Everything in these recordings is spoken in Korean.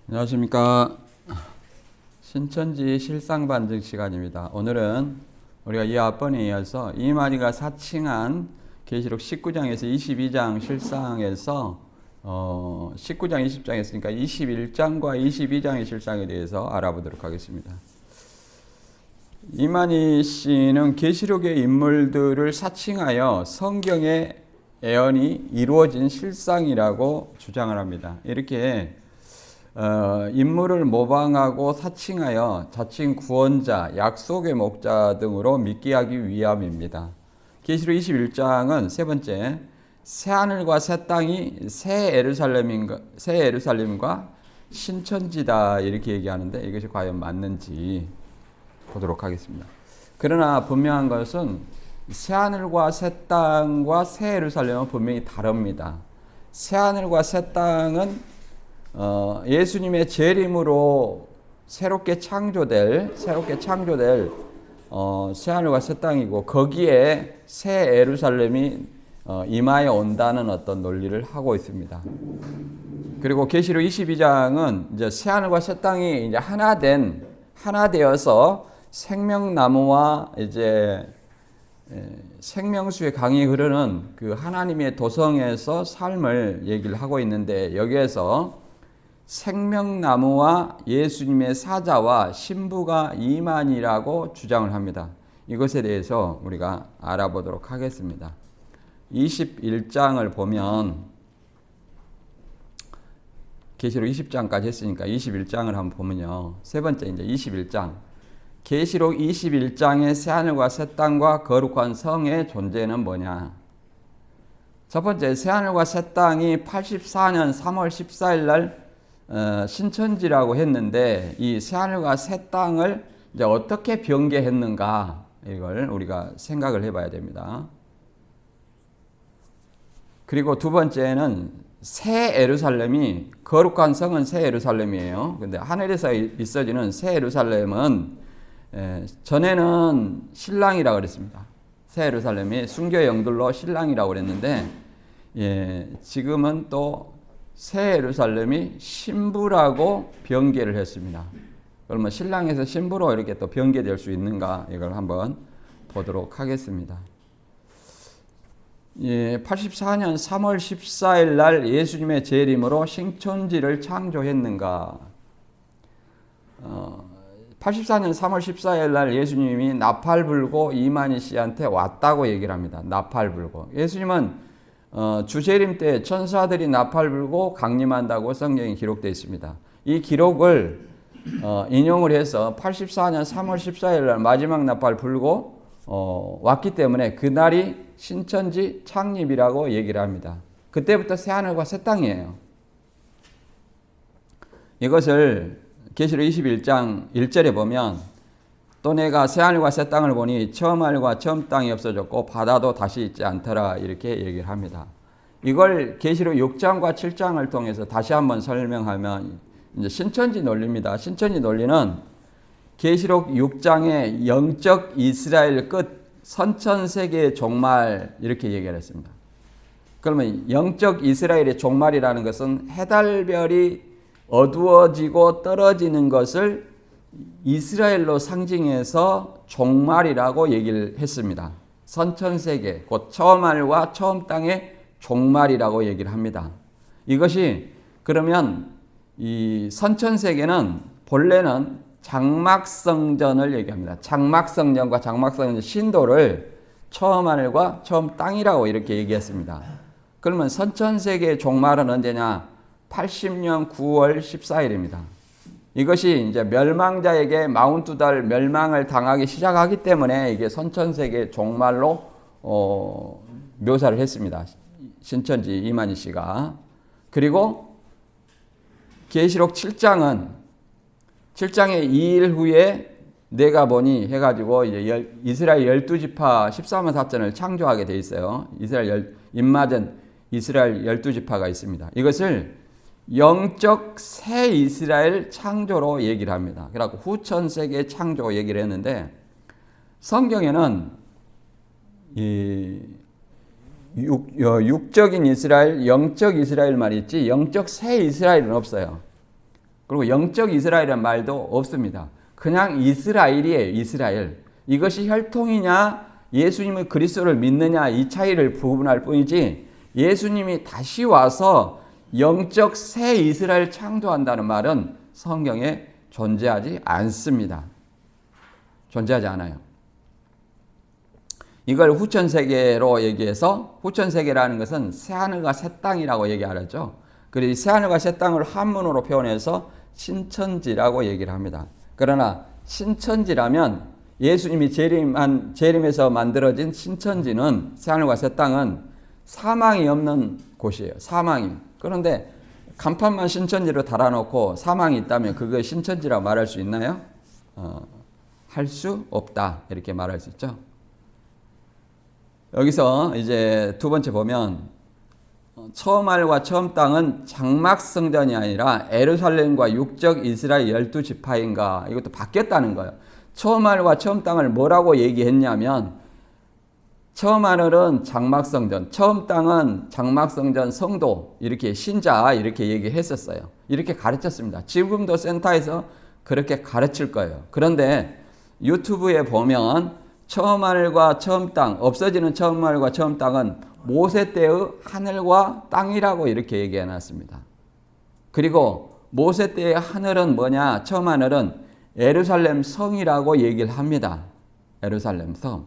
안녕하십니까. 신천지 실상반증 시간입니다. 오늘은 우리가 이 앞번에 이어서 이만희가 사칭한 계시록 19장에서 22장 실상에서 19장 20장 했으니까 21장과 22장의 실상에 대해서 알아보도록 하겠습니다. 이만희 씨는 계시록의 인물들을 사칭하여 성경의 예언이 이루어진 실상이라고 주장을 합니다. 이렇게 인물을 모방하고 사칭하여 자칭 구원자, 약속의 목자 등으로 믿게 하기 위함입니다. 계시록 21장은 세 번째, 새하늘과 새 땅이 새 예루살렘과 신천지다 이렇게 얘기하는데 이것이 과연 맞는지 보도록 하겠습니다. 그러나 분명한 것은 새하늘과 새 땅과 새 예루살렘은 분명히 다릅니다. 새하늘과 새 땅은 예수님의 재림으로 새롭게 창조될 새하늘과 새 땅이고 거기에 새 예루살렘이 임하여 온다는 어떤 논리를 하고 있습니다. 그리고 계시록 22장은 이제 새하늘과 새 땅이 이제 하나 되어서 생명나무와 이제 생명수의 강이 흐르는 그 하나님의 도성에서 삶을 얘기를 하고 있는데 여기에서 생명나무와 예수님의 사자와 신부가 이만희라고 주장을 합니다. 이것에 대해서 우리가 알아보도록 하겠습니다. 21장을 보면 계시록 20장까지 했으니까 21장을 한번 보면요. 세 번째 이제 21장. 계시록 21장의 새하늘과 새 땅과 거룩한 성의 존재는 뭐냐? 첫 번째, 새하늘과 새 땅이 84년 3월 14일 날 신천지라고 했는데 이 새하늘과 새 땅을 이제 어떻게 변개했는가 이걸 우리가 생각을 해봐야 됩니다. 그리고 두 번째는 새 예루살렘이 거룩한 성은 새 예루살렘이에요. 근데 하늘에서 있어지는 새 예루살렘은 전에는 신랑이라고 그랬습니다. 새 예루살렘이 순교 영들로 신랑이라고 그랬는데 지금은 또 새 예루살렘이 신부라고 변개를 했습니다. 그러면 신랑에서 신부로 이렇게 또 변개될 수 있는가 이걸 한번 보도록 하겠습니다. 84년 3월 14일 날 예수님의 재림으로 신천지를 창조했는가? 84년 3월 14일 날 예수님이 나팔 불고 이만희 씨한테 왔다고 얘기를 합니다. 나팔 불고. 예수님은 주재림 때 천사들이 나팔 불고 강림한다고 성경에 기록되어 있습니다. 이 기록을 인용을 해서 84년 3월 14일 날 마지막 나팔 불고 왔기 때문에 그날이 신천지 창립이라고 얘기를 합니다. 그때부터 새하늘과 새 땅이에요. 이것을 계시록 21장 1절에 보면 또 내가 새하늘과 새 땅을 보니 처음 하늘과 처음 땅이 없어졌고 바다도 다시 있지 않더라 이렇게 얘기를 합니다. 이걸 계시록 6장과 7장을 통해서 다시 한번 설명하면 이제 신천지 논리입니다. 신천지 논리는 계시록 6장의 영적 이스라엘 끝 선천세계의 종말 이렇게 얘기를 했습니다. 그러면 영적 이스라엘의 종말이라는 것은 해달별이 어두워지고 떨어지는 것을 이스라엘로 상징해서 종말이라고 얘기를 했습니다. 선천세계, 곧 처음 하늘과 처음 땅의 종말이라고 얘기를 합니다. 이것이 그러면 이 선천세계는 본래는 장막성전을 얘기합니다. 장막성전과 장막성전 신도를 처음 하늘과 처음 땅이라고 이렇게 얘기했습니다. 그러면 선천세계의 종말은 언제냐? 80년 9월 14일입니다. 이것이 이제 멸망자에게 42달 멸망을 당하기 시작하기 때문에 이게 선천세계 종말로 묘사를 했습니다. 신천지 이만희 씨가. 그리고 계시록 7장의 2일 후에 내가 보니 해가지고 이제 이스라엘 12지파 14만 4천을 창조하게 돼 있어요. 입맞은 이스라엘 12지파가 있습니다. 이것을 영적 새 이스라엘 창조로 얘기를 합니다. 그래갖고 후천세계 창조 얘기를 했는데 성경에는 이 육적인 이스라엘, 영적 이스라엘만 있지 영적 새 이스라엘은 없어요. 그리고 영적 이스라엘이라는 말도 없습니다. 그냥 이스라엘이에요. 이스라엘. 이것이 혈통이냐 예수님의 그리스도를 믿느냐 이 차이를 구분할 뿐이지 예수님이 다시 와서 영적 새 이스라엘 창조한다는 말은 성경에 존재하지 않습니다. 존재하지 않아요. 이걸 후천세계로 얘기해서 후천세계라는 것은 새하늘과 새 땅이라고 얘기하죠. 그리고 이 새하늘과 새 땅을 한문으로 표현해서 신천지라고 얘기를 합니다. 그러나 신천지라면 예수님이 재림에서 만들어진 신천지는 새하늘과 새 땅은 사망이 없는 곳이에요. 사망이. 그런데 간판만 신천지로 달아놓고 사망이 있다면 그거 신천지라고 말할 수 있나요? 할 수 없다. 이렇게 말할 수 있죠. 여기서 이제 두 번째 보면 처음 하늘과 처음 땅은 장막 성전이 아니라 예루살렘과 육적 이스라엘 12지파인가 이것도 바뀌었다는 거예요. 처음 하늘과 처음 땅을 뭐라고 얘기했냐면 처음 하늘은 장막 성전, 처음 땅은 장막 성전 성도 이렇게 신자 이렇게 얘기했었어요. 이렇게 가르쳤습니다. 지금도 센터에서 그렇게 가르칠 거예요. 그런데 유튜브에 보면 처음 하늘과 처음 땅, 없어지는 처음 하늘과 처음 땅은 모세 때의 하늘과 땅이라고 이렇게 얘기해 놨습니다. 그리고 모세 때의 하늘은 뭐냐? 처음 하늘은 예루살렘 성이라고 얘기를 합니다. 예루살렘 성.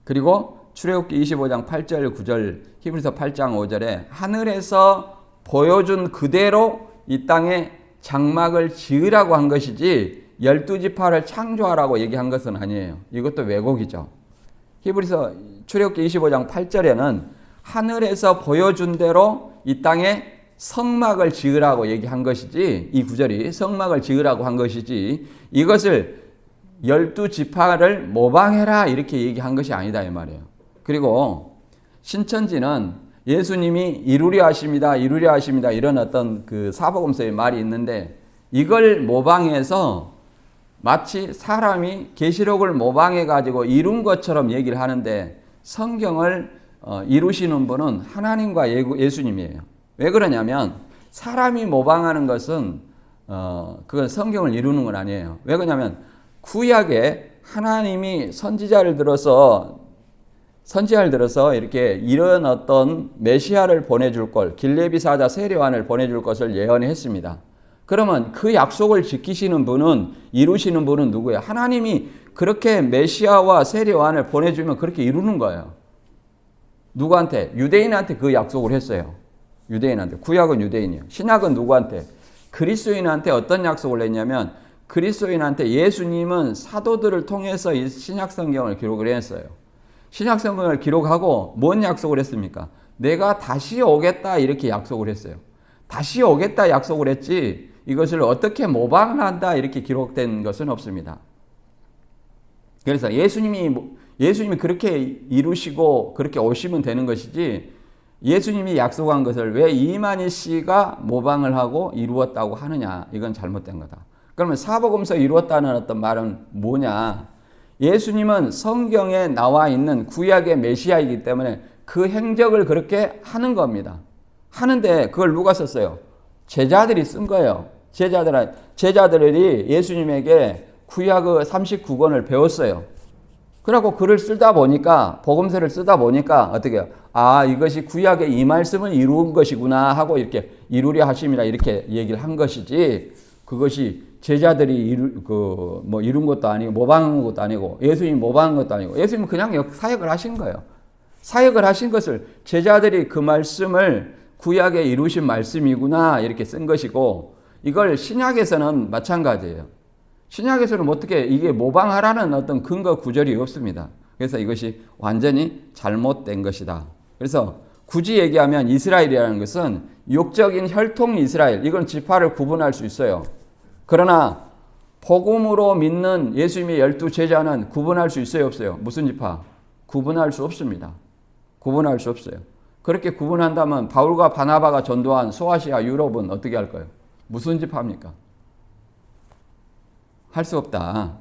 그리고 출애굽기 25장 8절 9절 히브리서 8장 5절에 하늘에서 보여준 그대로 이 땅에 장막을 지으라고 한 것이지 12지파를 창조하라고 얘기한 것은 아니에요. 이것도 왜곡이죠. 히브리서 출애굽기 25장 8절에는 하늘에서 보여준 대로 이 땅에 성막을 지으라고 얘기한 것이지 이 구절이 성막을 지으라고 한 것이지 이것을 12지파를 모방해라 이렇게 얘기한 것이 아니다 이 말이에요. 그리고 신천지는 예수님이 이루려 하십니다. 이루려 하십니다. 이런 어떤 그 사복음서의 말이 있는데 이걸 모방해서 마치 사람이 계시록을 모방해 가지고 이룬 것처럼 얘기를 하는데 성경을 이루시는 분은 하나님과 예수님이에요. 왜 그러냐면 사람이 모방하는 것은 그건 성경을 이루는 건 아니에요. 왜 그러냐면 구약에 하나님이 선지자를 들어서 이렇게 이런 어떤 메시아를 보내줄 걸 길레비 사자 세례요한을 보내줄 것을 예언했습니다. 그러면 그 약속을 지키시는 분은 이루시는 분은 누구예요? 하나님이 그렇게 메시아와 세례요한을 보내주면 그렇게 이루는 거예요. 누구한테? 유대인한테 그 약속을 했어요. 유대인한테. 구약은 유대인이에요. 신약은 누구한테? 그리스도인한테 어떤 약속을 했냐면 그리스도인한테 예수님은 사도들을 통해서 이 신약 성경을 기록을 했어요. 신약 성경을 기록하고 뭔 약속을 했습니까? 내가 다시 오겠다 이렇게 약속을 했어요. 다시 오겠다 약속을 했지 이것을 어떻게 모방을 한다 이렇게 기록된 것은 없습니다. 그래서 예수님이 그렇게 이루시고 그렇게 오시면 되는 것이지 예수님이 약속한 것을 왜 이만희 씨가 모방을 하고 이루었다고 하느냐 이건 잘못된 거다. 그러면 사복음서 이루었다는 어떤 말은 뭐냐? 예수님은 성경에 나와 있는 구약의 메시아이기 때문에 그 행적을 그렇게 하는 겁니다. 하는데 그걸 누가 썼어요? 제자들이 쓴 거예요. 제자들이 예수님에게 구약의 39권을 배웠어요. 그러고 글을 쓰다 보니까 복음서를 쓰다 보니까 어떻게 해요? 아 이것이 구약의 이 말씀을 이룬 것이구나 하고 이렇게 이루려 하심이라 이렇게 얘기를 한 것이지 그것이 제자들이 이룬 것도 아니고 모방한 것도 아니고 예수님이 모방한 것도 아니고 예수님은 그냥 사역을 하신 거예요. 사역을 하신 것을 제자들이 그 말씀을 구약에 이루신 말씀이구나 이렇게 쓴 것이고 이걸 신약에서는 마찬가지예요. 신약에서는 어떻게 이게 모방하라는 어떤 근거 구절이 없습니다. 그래서 이것이 완전히 잘못된 것이다. 그래서 굳이 얘기하면 이스라엘이라는 것은 육적인 혈통 이스라엘 이건 지파를 구분할 수 있어요. 그러나 복음으로 믿는 예수님의 12제자는 구분할 수 있어요 없어요? 무슨 지파? 구분할 수 없습니다. 구분할 수 없어요. 그렇게 구분한다면 바울과 바나바가 전도한 소아시아 유럽은 어떻게 할 거예요? 무슨 지파입니까? 할 수 없다.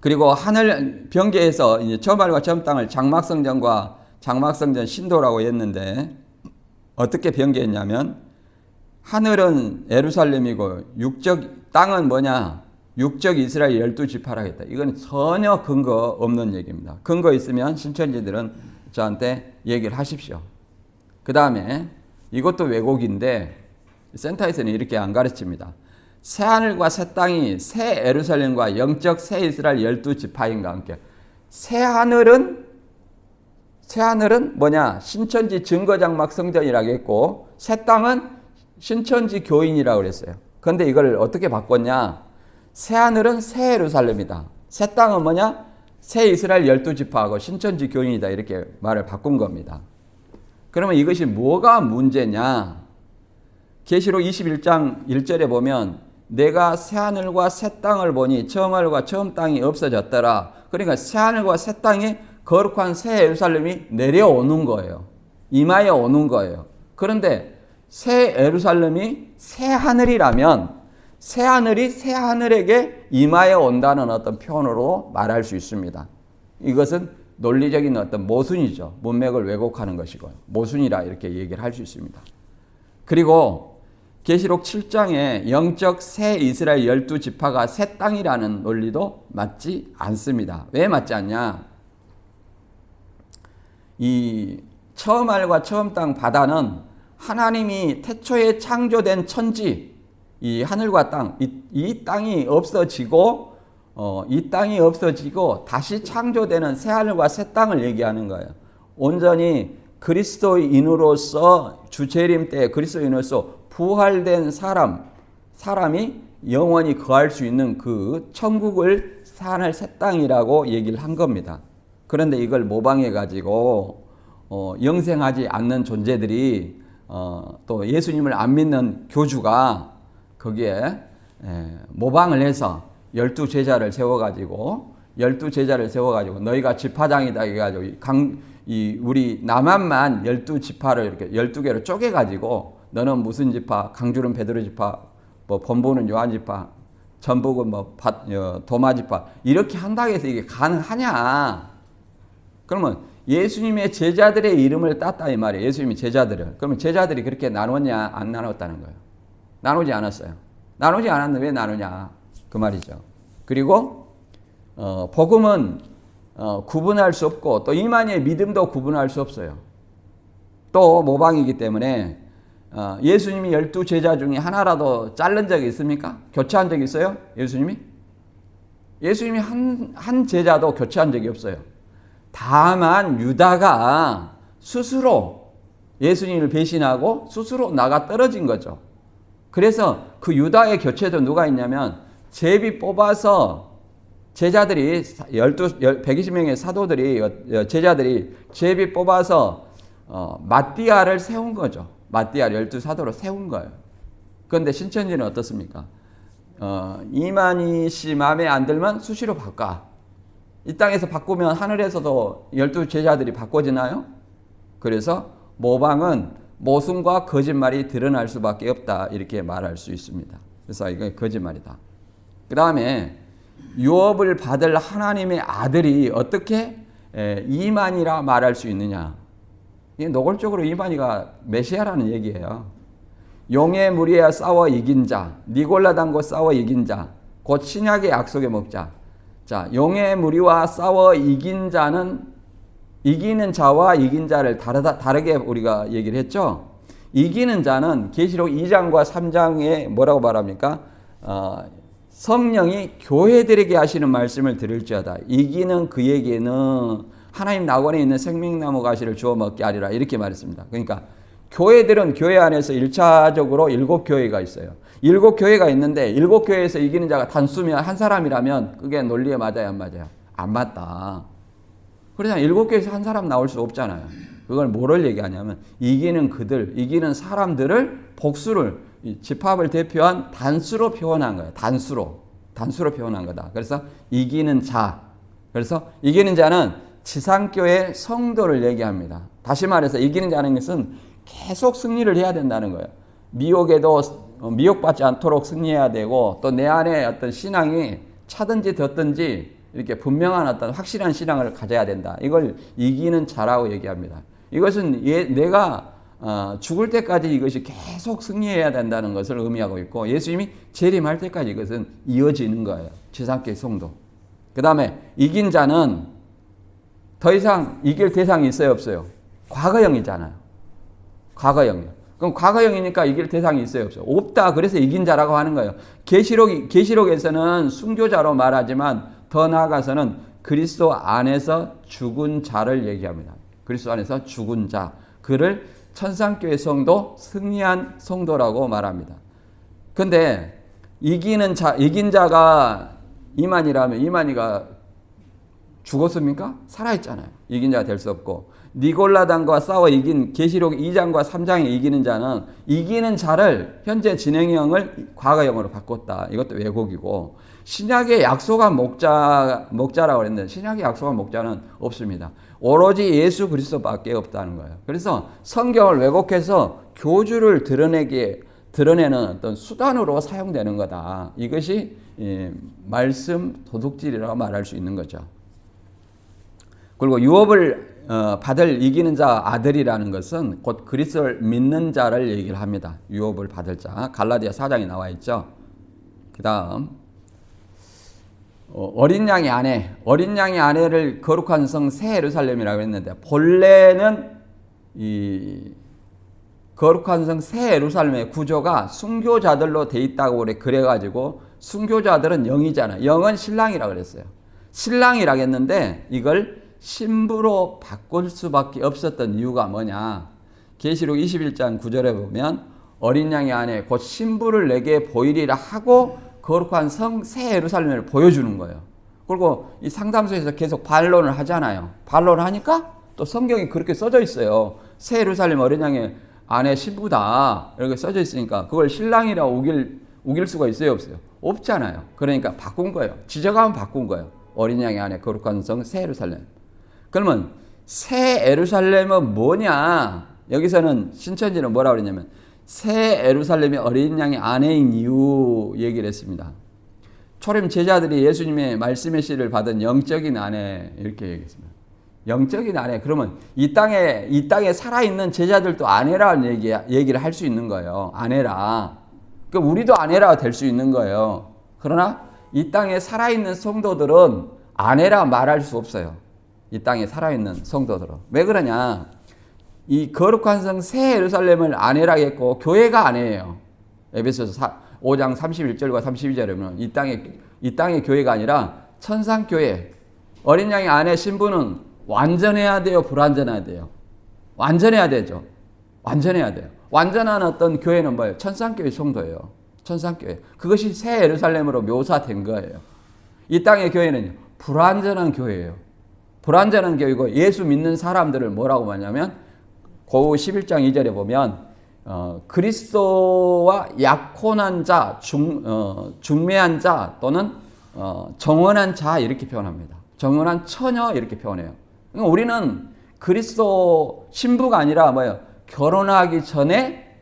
그리고 하늘 변개해서 이제 처음 하늘과 처음 땅을 장막성전과 장막성전 신도라고 했는데 어떻게 변개했냐면 하늘은 예루살렘이고 육적 땅은 뭐냐? 육적 이스라엘 12지파라 했다. 이건 전혀 근거 없는 얘기입니다. 근거 있으면 신천지들은 저한테 얘기를 하십시오. 그 다음에 이것도 왜곡인데 센터에서는 이렇게 안 가르칩니다. 새하늘과 새 땅이 새 예루살렘과 영적 새 이스라엘 12지파인가 함께. 새하늘은 뭐냐? 신천지 증거장막 성전이라고 했고 새 땅은 신천지 교인이라고 그랬어요. 그런데 이걸 어떻게 바꿨냐? 새하늘은 새 예루살렘이다. 새 땅은 뭐냐? 새 이스라엘 12지파하고 신천지 교인이다. 이렇게 말을 바꾼 겁니다. 그러면 이것이 뭐가 문제냐? 계시록 21장 1절에 보면 내가 새하늘과 새 땅을 보니 처음 하늘과 처음 땅이 없어졌더라. 그러니까 새하늘과 새 땅이 거룩한 새 예루살렘이 내려오는 거예요. 임하여 오는 거예요. 그런데 새 예루살렘이 새 하늘이라면 새 하늘이 새 하늘에게 임하여 온다는 어떤 표현으로 말할 수 있습니다. 이것은 논리적인 어떤 모순이죠. 문맥을 왜곡하는 것이고 모순이라 이렇게 얘기를 할 수 있습니다. 그리고 계시록 7장에 영적 새 이스라엘 12지파가 새 땅이라는 논리도 맞지 않습니다. 왜 맞지 않냐? 이 처음 하늘과 처음 땅 바다는 하나님이 태초에 창조된 천지, 이 하늘과 땅, 이 땅이 없어지고 다시 창조되는 새 하늘과 새 땅을 얘기하는 거예요. 온전히 그리스도인으로서 주재림 때 그리스도인으로서 부활된 사람이 영원히 거할 수 있는 그 천국을 사는 새 땅이라고 얘기를 한 겁니다. 그런데 이걸 모방해 가지고 영생하지 않는 존재들이 또 예수님을 안 믿는 교주가 거기에 모방을 해서 12제자를 세워가지고 너희가 지파장이다 해가지고 우리 남한만 12지파를 이렇게 12개로 쪼개가지고 너는 무슨 지파, 강주는 베드로 지파, 뭐 본부는 요한 지파, 전북은 도마 지파 이렇게 한다고 해서 이게 가능하냐? 그러면 예수님의 제자들의 이름을 땄다 이 말이에요. 예수님의 제자들을. 그러면 제자들이 그렇게 나눴냐? 안 나눴다는 거예요. 나누지 않았어요. 나누지 않았는데 왜 나누냐? 그 말이죠. 그리고 복음은 구분할 수 없고 또 이만희의 믿음도 구분할 수 없어요. 또 모방이기 때문에 예수님이 12제자 중에 하나라도 자른 적이 있습니까? 교체한 적이 있어요? 예수님이 한 제자도 교체한 적이 없어요. 다만 유다가 스스로 예수님을 배신하고 스스로 나가 떨어진 거죠. 그래서 그 유다의 교체도 누가 있냐면 제비 뽑아서 제자들이 120명의 사도들이 제자들이 제비 뽑아서 마띠아를 세운 거죠. 마띠아 12사도로 세운 거예요. 그런데 신천지는 어떻습니까? 이만희 씨 마음에 안 들면 수시로 바꿔. 이 땅에서 바꾸면 하늘에서도 12제자들이 바꿔지나요? 그래서 모방은 모순과 거짓말이 드러날 수밖에 없다 이렇게 말할 수 있습니다. 그래서 이건 거짓말이다. 그 다음에 유업을 받을 하나님의 아들이 어떻게 이만희라 말할 수 있느냐? 이게 노골적으로 이만희가 메시아라는 얘기예요. 용의 무리와 싸워 이긴 자, 니골라당과 싸워 이긴 자, 곧 신약의 약속의 목자. 자, 용의 무리와 싸워 이긴 자는 이기는 자와 이긴 자를 다르게 우리가 얘기를 했죠. 이기는 자는 계시록 2장과 3장에 뭐라고 말합니까? 성령이 교회들에게 하시는 말씀을 들을지어다. 이기는 그에게는 하나님 낙원에 있는 생명나무 가시를 주워 먹게 하리라 이렇게 말했습니다. 그러니까 교회들은 교회 안에서 1차적으로 7교회가 있어요. 7교회가 있는데 7교회에서 이기는 자가 단수면 한 사람이라면 그게 논리에 맞아요, 안 맞아요? 안 맞다. 그러잖아. 7교회에서 한 사람 나올 수 없잖아요. 그걸 뭐를 얘기하냐면 이기는 사람들을 복수를 집합을 대표한 단수로 표현한 거예요. 단수로 표현한 거다. 그래서 이기는 자. 그래서 이기는 자는 지상교회 성도를 얘기합니다. 다시 말해서 이기는 자는 것은 계속 승리를 해야 된다는 거예요. 미혹에도 미혹받지 않도록 승리해야 되고 또 내 안에 어떤 신앙이 차든지 덧든지 이렇게 분명한 어떤 확실한 신앙을 가져야 된다. 이걸 이기는 자라고 얘기합니다. 이것은 내가 죽을 때까지 이것이 계속 승리해야 된다는 것을 의미하고 있고, 예수님이 재림할 때까지 이것은 이어지는 거예요. 지상교회 성도. 그 다음에 이긴 자는 더 이상 이길 대상이 있어요, 없어요? 과거형이잖아요. 과거형이요. 그럼 과거형이니까 이길 대상이 있어요, 없어요? 없다. 그래서 이긴 자라고 하는 거예요. 계시록에서는 순교자로 말하지만 더 나아가서는 그리스도 안에서 죽은 자를 얘기합니다. 그리스도 안에서 죽은 자. 그를 천상교회 성도, 승리한 성도라고 말합니다. 근데 이긴 자가 이만희라면 이만희가 죽었습니까? 살아있잖아요. 이긴 자가 될 수 없고, 니골라당과 싸워 이긴 계시록 2장과 3장에 이기는 자는 이기는 자를 현재 진행형을 과거형으로 바꿨다. 이것도 왜곡이고, 신약의 약속한 목자라고 그랬는데 신약의 약속한 목자는 없습니다. 오로지 예수 그리스도밖에 없다는 거예요. 그래서 성경을 왜곡해서 교주를 드러내는 어떤 수단으로 사용되는 거다. 이것이 말씀 도둑질이라고 말할 수 있는 거죠. 그리고 유업을 받을 이기는 자 아들이라는 것은 곧 그리스도를 믿는 자를 얘기를 합니다. 유업을 받을 자. 갈라디아 4장에 나와 있죠. 그 다음 어린 양의 아내를 거룩한 성 새 예루살렘이라고 했는데, 본래는 이 거룩한 성 새 예루살렘의 구조가 순교자들로 돼 있다고 그래가지고, 순교자들은 영이잖아요. 영은 신랑이라고 그랬어요. 신랑이라고 했는데 이걸 신부로 바꿀 수밖에 없었던 이유가 뭐냐. 계시록 21장 9절에 보면 어린 양의 아내 곧 신부를 내게 보이리라 하고 거룩한 성 새 예루살렘을 보여주는 거예요. 그리고 이 상담소에서 계속 반론을 하잖아요. 반론을 하니까 또 성경이 그렇게 써져 있어요. 새 예루살렘 어린 양의 아내 신부다 이렇게 써져 있으니까 그걸 신랑이라고 우길 수가 있어요, 없어요? 없잖아요. 그러니까 바꾼 거예요. 지적하면 바꾼 거예요. 어린 양의 아내 거룩한 성 새 예루살렘. 그러면 새 예루살렘은 뭐냐? 여기서는 신천지는 뭐라고 그러냐면 새 예루살렘이 어린 양의 아내인 이유 얘기를 했습니다. 초림 제자들이 예수님의 말씀의 씨를 받은 영적인 아내 이렇게 얘기했습니다. 영적인 아내. 그러면 이 땅에 살아있는 제자들도 아내라는 얘기를 할 수 있는 거예요. 아내라. 그러니까 우리도 아내라 될 수 있는 거예요. 그러나 이 땅에 살아있는 성도들은 아내라 말할 수 없어요. 이 땅에 살아있는 성도들은. 왜 그러냐? 이 거룩한 성 새 예루살렘을 아내라 했고 교회가 아내예요. 에베소서 5장 31절과 32절에 보면 이 땅의 교회가 아니라 천상교회. 어린 양의 아내 신부는 완전해야 돼요? 불완전해야 돼요? 완전해야 되죠. 완전해야 돼요. 완전한 어떤 교회는 뭐예요? 천상교회 성도예요. 천상교회. 그것이 새 예루살렘으로 묘사된 거예요. 이 땅의 교회는 불완전한 교회예요. 불완전한 교회고 예수 믿는 사람들을 뭐라고 하냐면 고우 11장 2절에 보면 그리스도와 약혼한 자, 중매한 자 또는 정혼한 자 이렇게 표현합니다. 정혼한 처녀 이렇게 표현해요. 그러니까 우리는 그리스도 신부가 아니라 뭐예요? 결혼하기 전에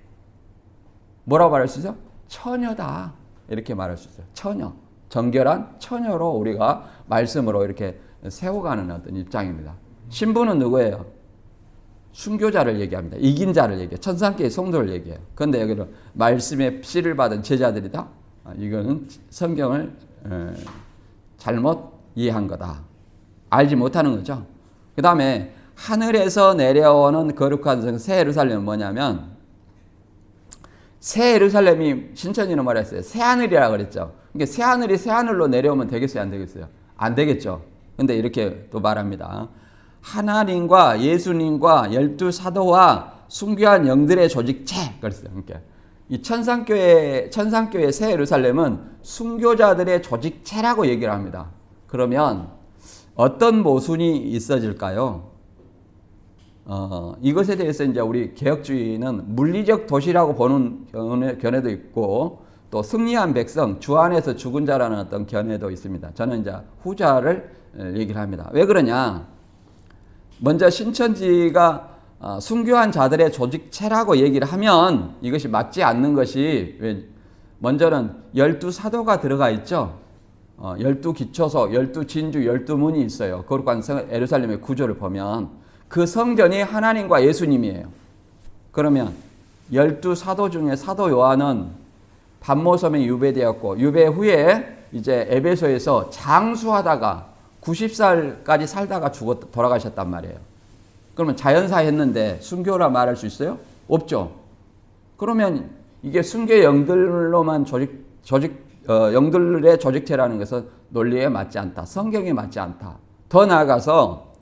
뭐라고 말할 수 있어요? 처녀다 이렇게 말할 수 있어요. 처녀, 정결한 처녀로 우리가 말씀으로 이렇게 세워가는 어떤 입장입니다. 신부는 누구예요? 순교자를 얘기합니다. 이긴 자를 얘기해요. 천상교회 성도를 얘기해요. 그런데 여기는 말씀의 씨를 받은 제자들이다. 이거는 성경을 잘못 이해한 거다. 알지 못하는 거죠. 그 다음에 하늘에서 내려오는 거룩한 성 새 예루살렘은 뭐냐면 새 예루살렘이 신천지는 말했어요. 새 하늘이라고 그랬죠. 그러니까 새 하늘이 새 하늘로 내려오면 되겠어요? 안 되겠어요? 안 되겠죠. 근데 이렇게 또 말합니다. 하나님과 예수님과 12사도와 순교한 영들의 조직체 그랬어요. 그러니까 이 천상교회 새 예루살렘은 순교자들의 조직체라고 얘기를 합니다. 그러면 어떤 모순이 있어질까요? 이것에 대해서 이제 우리 개혁주의는 물리적 도시라고 보는 견해도 있고 또 승리한 백성, 주 안에서 죽은 자라는 어떤 견해도 있습니다. 저는 이제 후자를 얘기를 합니다. 왜 그러냐? 먼저 신천지가 순교한 자들의 조직체라고 얘기를 하면 이것이 맞지 않는 것이 먼저는 12사도가 들어가 있죠. 12기초소, 12진주, 12문이 있어요. 거룩한 예루살렘의 구조를 보면 그 성전이 하나님과 예수님이에요. 그러면 12사도 중에 사도 요한은 반모섬에 유배되었고 유배 후에 이제 에베소에서 장수하다가 90살까지 살다가 돌아가셨단 말이에요. 그러면 자연사 했는데 순교라 말할 수 있어요? 없죠. 그러면 이게 순교 영들로만 영들의 조직체라는 것은 논리에 맞지 않다. 성경에 맞지 않다. 더 나아가서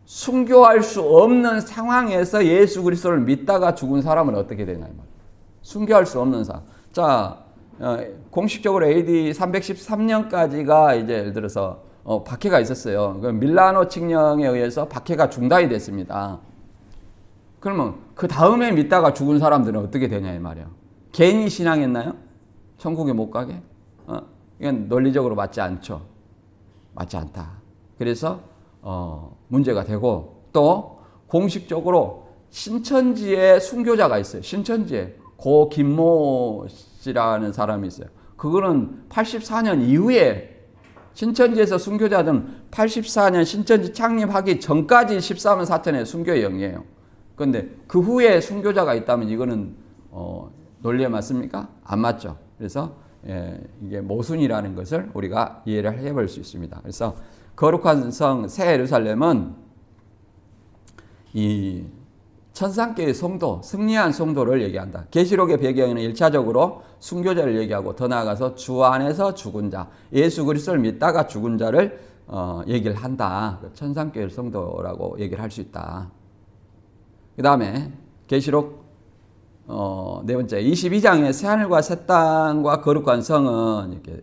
순교할 수 없는 상황에서 예수 그리스도를 믿다가 죽은 사람은 어떻게 되냐 이 말이에요. 순교할 수 없는 상황. 자, 공식적으로 AD 313년까지가 이제 예를 들어서 박해가 있었어요. 밀라노 칙령에 의해서 박해가 중단이 됐습니다. 그러면 그 다음에 믿다가 죽은 사람들은 어떻게 되냐 이 말이에요. 괜히 신앙했나요? 천국에 못 가게? 이건 논리적으로 맞지 않죠. 맞지 않다. 그래서 문제가 되고 또 공식적으로 신천지에 순교자가 있어요. 신천지에 고 김모 씨라는 사람이 있어요. 그거는 84년 이후에 신천지에서 순교자들은 84년 신천지 창립하기 전까지 14만 4천의 순교의 영이에요. 그런데 그 후에 순교자가 있다면 이거는 논리에 맞습니까? 안 맞죠. 그래서 이게 모순이라는 것을 우리가 이해를 해볼 수 있습니다. 그래서 거룩한 성 새 예루살렘은 이 천상교의 성도, 승리한 성도를 얘기한다. 계시록의 배경에는 1차적으로 순교자를 얘기하고 더 나아가서 주 안에서 죽은 자, 예수 그리스도를 믿다가 죽은 자를 얘기를 한다. 천상교의 성도라고 얘기를 할 수 있다. 그 다음에 계시록 네 번째 22장의 새하늘과 새 땅과 거룩한 성은 이렇게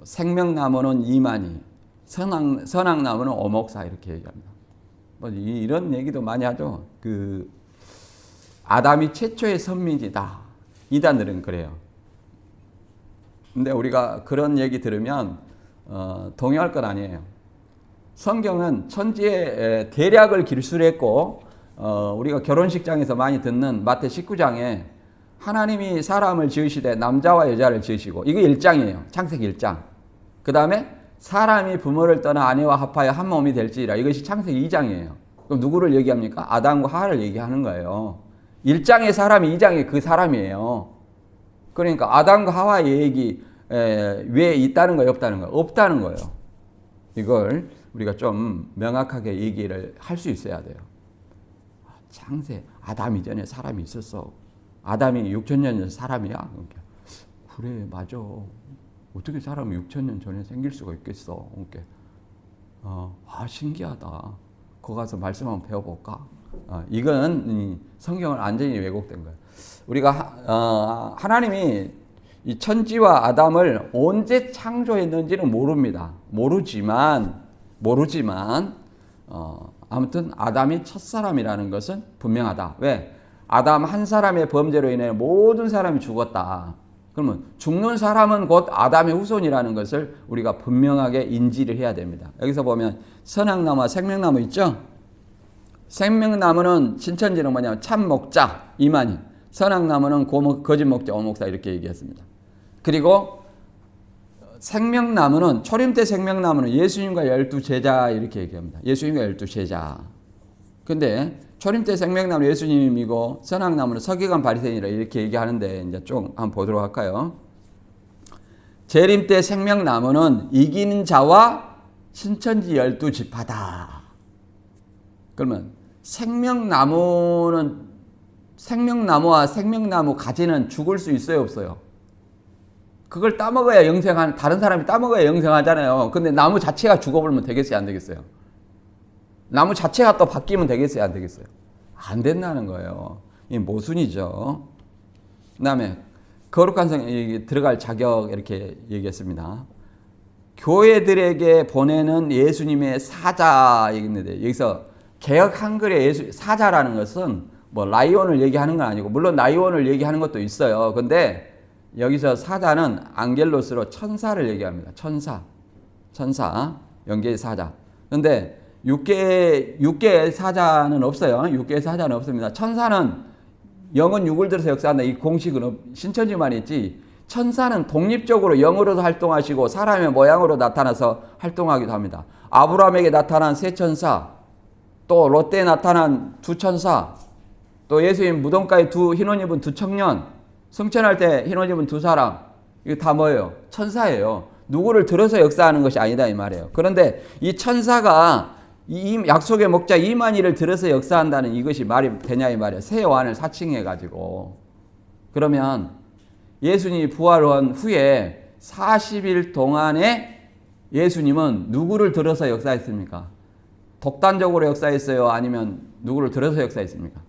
생명나무는 이만희, 선악나무는 오목사 이렇게 얘기합니다. 뭐 이런 얘기도 많이 하죠. 그 아담이 최초의 선민이다. 이단들은 그래요. 근데 우리가 그런 얘기 들으면 동의할 건 아니에요. 성경은 천지의 대략을 길술했고 우리가 결혼식장에서 많이 듣는 마태 19장에 하나님이 사람을 지으시되 남자와 여자를 지으시고 이게 1장이에요. 창세기 1장. 그 다음에 사람이 부모를 떠나 아내와 합하여 한 몸이 될지라 이것이 창세기 2장이에요. 그럼 누구를 얘기합니까? 아담과 하와를 얘기하는 거예요. 1장의 사람이 2장의 그 사람이에요. 그러니까 아담과 하와의 얘기 왜 있다는 거예요? 없다는 거예요? 없다는 거예요. 이걸 우리가 좀 명확하게 얘기를 할 수 있어야 돼요. 창세, 아담 이전에 사람이 있었어. 아담이 6천년 전 사람이야? 그래, 맞아. 어떻게 사람이 6천년 전에 생길 수가 있겠어? 신기하다. 거기 가서 말씀 한번 배워볼까? 이건 성경을 완전히 왜곡된 거예요. 우리가 하나님이 이 천지와 아담을 언제 창조했는지는 모릅니다. 모르지만 아무튼 아담이 첫사람이라는 것은 분명하다. 왜? 아담 한 사람의 범죄로 인해 모든 사람이 죽었다. 그러면 죽는 사람은 곧 아담의 후손이라는 것을 우리가 분명하게 인지를 해야 됩니다. 여기서 보면 선악나무와 생명나무 있죠? 생명나무는 신천지는 뭐냐면 참목자, 이만희. 선악나무는 거짓목자, 오목사 이렇게 얘기했습니다. 그리고 생명나무는 초림때 생명나무는 예수님과 12제자 이렇게 얘기합니다. 예수님과 12제자. 근데 초림때 생명나무는 예수님이고 선악나무는 서기관 바리새인이라 이렇게 얘기하는데 이제 좀 한번 보도록 할까요? 재림때 생명나무는 이기는 자와 신천지 12지파다. 그러면 생명나무와 생명나무 가지는 죽을 수 있어요, 없어요? 그걸 따먹어야 다른 사람이 따먹어야 영생하잖아요. 근데 나무 자체가 죽어버리면 되겠어요, 안 되겠어요? 나무 자체가 또 바뀌면 되겠어요, 안 되겠어요? 안 된다는 거예요. 이 모순이죠. 그 다음에 거룩한 성에 들어갈 자격 이렇게 얘기했습니다. 교회들에게 보내는 예수님의 사자 얘기인데 여기서 개역 한글의 사자라는 것은 뭐 라이온을 얘기하는 건 아니고 물론 라이온을 얘기하는 것도 있어요. 근데 여기서 사자는 앙겔로스로 천사를 얘기합니다. 천사, 영계의 사자. 근데 육계의 사자는 없어요. 육계의 사자는 없습니다. 천사는 영은 육을 들어서 역사한다. 이 공식은 신천지만 있지. 천사는 독립적으로 영으로도 활동하시고 사람의 모양으로 나타나서 활동하기도 합니다. 아브라함에게 나타난 세 천사, 또 롯데에 나타난 두 천사, 또 예수님 무덤가에 흰 옷 입은 두 청년, 승천할 때 흰 옷 입은 두 사람, 이거 다 뭐예요? 천사예요. 누구를 들어서 역사하는 것이 아니다 이 말이에요. 그런데 이 천사가 이 약속의 목자 이만희를 들어서 역사한다는 이것이 말이 되냐 이 말이에요. 새 요한을 사칭해 가지고. 그러면 예수님이 부활한 후에 40일 동안에 예수님은 누구를 들어서 역사했습니까? 독단적으로 역사했어요? 아니면 누구를 들어서 역사했습니까?